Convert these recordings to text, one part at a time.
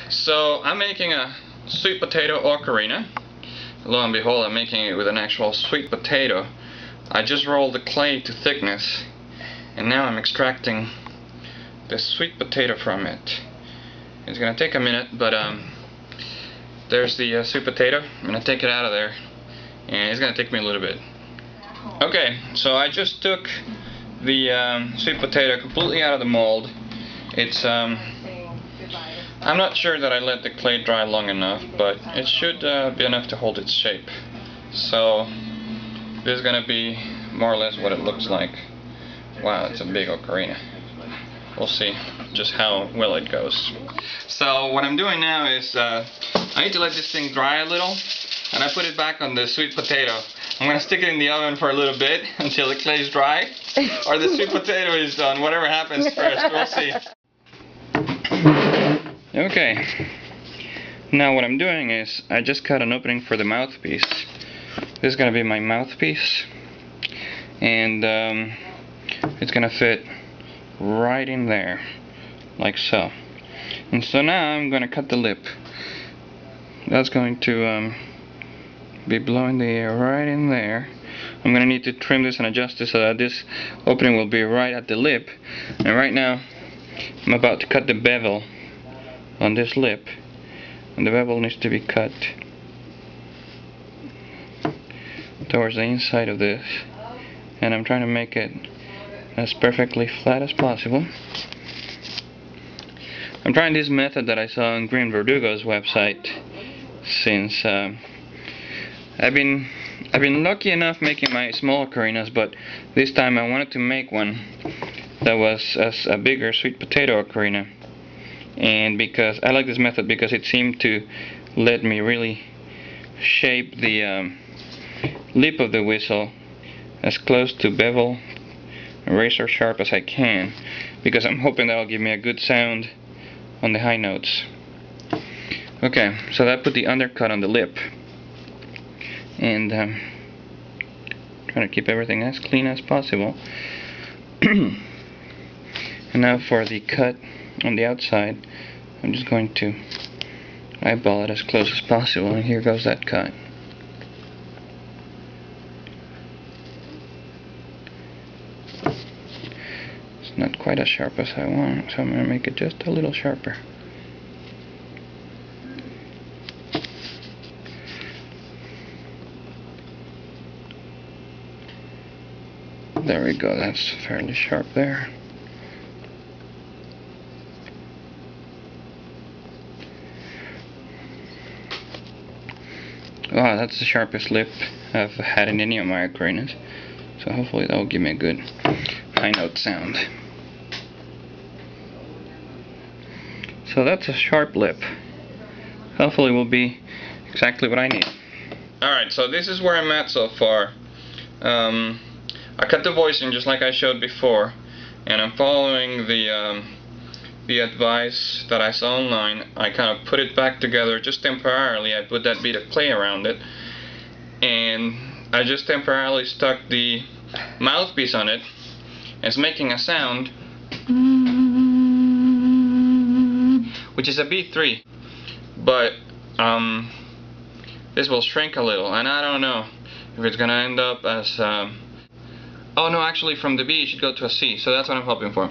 So I'm making a sweet potato ocarina. Lo and behold, I'm making it with an actual sweet potato. I just rolled the clay to thickness, and now I'm extracting the sweet potato from it. It's gonna take a minute, but there's the sweet potato. I'm gonna take it out of there, and it's gonna take me a little bit. Okay, so I just took the sweet potato completely out of the mold. It's I'm not sure that I let the clay dry long enough, but it should be enough to hold its shape. So this is going to be more or less what it looks like. Wow, it's a big ocarina. We'll see just how well it goes. So what I'm doing now is I need to let this thing dry a little, and I put it back on the sweet potato. I'm going to stick it in the oven for a little bit until the clay is dry, or the sweet potato is done. Whatever happens first, we'll see. Okay, now what I'm doing is I just cut an opening for the mouthpiece. This is going to be my mouthpiece, and it's going to fit right in there, like so. And so now I'm going to cut the lip. That's going to be blowing the air right in there. I'm going to need to trim this and adjust this so that this opening will be right at the lip. And right now I'm about to cut the bevel on this lip, and the bevel needs to be cut towards the inside of this, and I'm trying to make it as perfectly flat as possible. I'm trying this method that I saw on Green Verdugo's website since I've been lucky enough making my small ocarinas, but this time I wanted to make one that was a bigger sweet potato ocarina. And because I like this method because it seemed to let me really shape the lip of the whistle as close to bevel, razor sharp as I can, because I'm hoping that'll give me a good sound on the high notes. Okay, so that put the undercut on the lip, and trying to keep everything as clean as possible. And now for the cut on the outside, I'm just going to eyeball it as close as possible, and here goes that cut. It's not quite as sharp as I want, so I'm going to make it just a little sharper. There we go, that's fairly sharp there. Wow, that's the sharpest lip I've had in any of my ocarinas, so hopefully that will give me a good high note sound. So that's a sharp lip. Hopefully will be exactly what I need. Alright, so this is where I'm at so far. I cut the voicing just like I showed before, and I'm following the advice that I saw online. I kind of put it back together just temporarily. I put that bead of clay around it, and I just temporarily stuck the mouthpiece on it. It's making a sound, which is a B3, but this will shrink a little, and I don't know if it's gonna end up as oh no, actually from the B it should go to a C, so that's what I'm hoping for.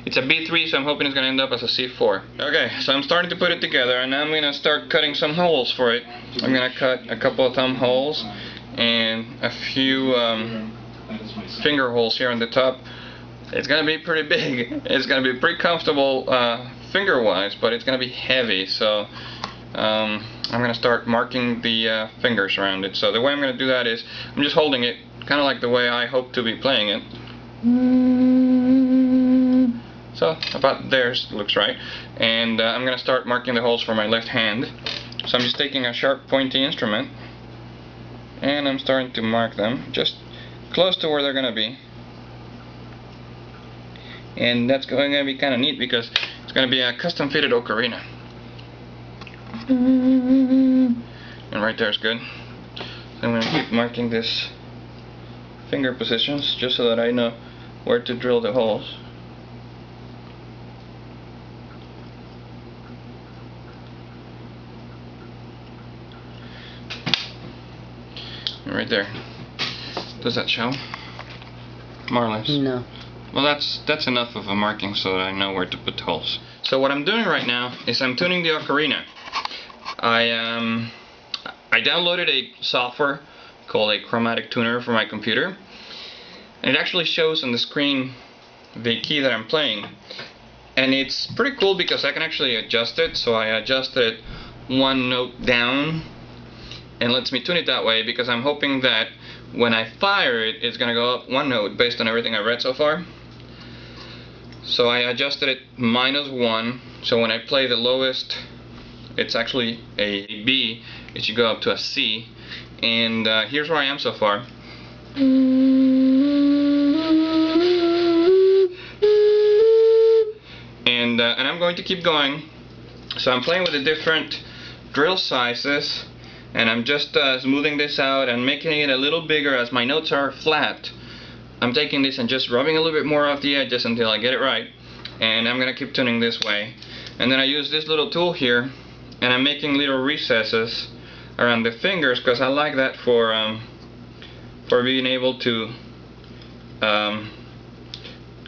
It's a B3, so I'm hoping it's going to end up as a C4. Okay, so I'm starting to put it together, and now I'm going to start cutting some holes for it. I'm going to cut a couple of thumb holes and a few finger holes here on the top. It's going to be pretty big. It's going to be pretty comfortable finger-wise, but it's going to be heavy, so I'm going to start marking the fingers around it. So the way I'm going to do that is I'm just holding it kind of like the way I hope to be playing it. So about there looks right, and I'm going to start marking the holes for my left hand. So I'm just taking a sharp pointy instrument, and I'm starting to mark them just close to where they're going to be. And that's going to be kind of neat because it's going to be a custom fitted ocarina. And right there is good. So I'm going to keep marking this finger positions just so that I know where to drill the holes. right there. Does that show? More or less. No. Well, that's enough of a marking so that I know where to put the holes. So what I'm doing right now is I'm tuning the ocarina. I downloaded a software called a chromatic tuner for my computer. And it actually shows on the screen the key that I'm playing. And it's pretty cool because I can actually adjust it. So I adjusted it one note down and lets me tune it that way because I'm hoping that when I fire it, it's gonna go up one note based on everything I've read so far. So I adjusted it -1, so when I play the lowest, it's actually a B, it should go up to a C. And here's where I am so far. And I'm going to keep going. So I'm playing with the different drill sizes, and I'm just smoothing this out and making it a little bigger as my notes are flat. I'm taking this and just rubbing a little bit more off the edges until I get it right, and I'm gonna keep tuning this way. And then I use this little tool here, and I'm making little recesses around the fingers because I like that for being able to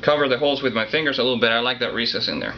cover the holes with my fingers a little bit. I like that recess in there.